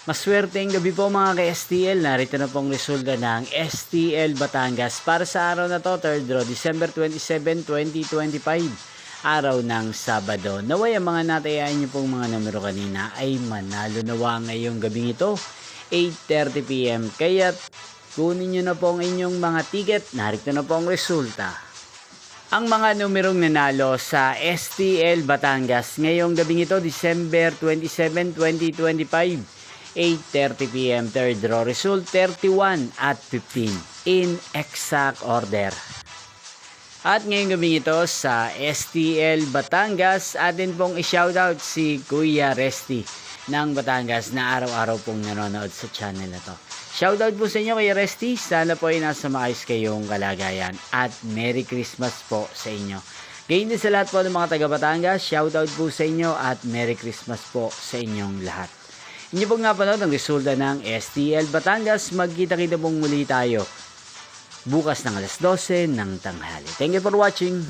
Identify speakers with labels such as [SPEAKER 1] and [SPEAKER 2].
[SPEAKER 1] Maswerteng gabi po mga ka-STL. Narito na pong resulta ng STL Batangas para sa araw na to, 3rd draw, December 27, 2025. Araw ng Sabado. Naway ang mga natayain niyo pong mga numero kanina ay manalo nawa ngayong gabing ito, 8:30 PM. Kaya kunin niyo na po ang inyong mga ticket. Narito na po ang resulta. Ang mga numerong nanalo sa STL Batangas ngayong gabing ito, December 27, 2025, 8:30 PM, 3rd draw result, 31 at 15 in exact order. At ngayong gabi ito sa STL Batangas, atin pong i-shoutout si Kuya Resty ng Batangas na araw-araw pong nanonood sa channel na to. Shoutout po sa inyo Kuya Resty, sana po ay nasa maayos kayong kalagayan at Merry Christmas po sa inyo. Gayon din sa lahat po ng mga taga Batangas, shoutout po sa inyo at Merry Christmas po sa inyong lahat. Inyo pong napanood ang resulta ng STL Batangas. Magkita-kita pong muli tayo bukas ng alas 12 ng tanghali. Thank you for watching.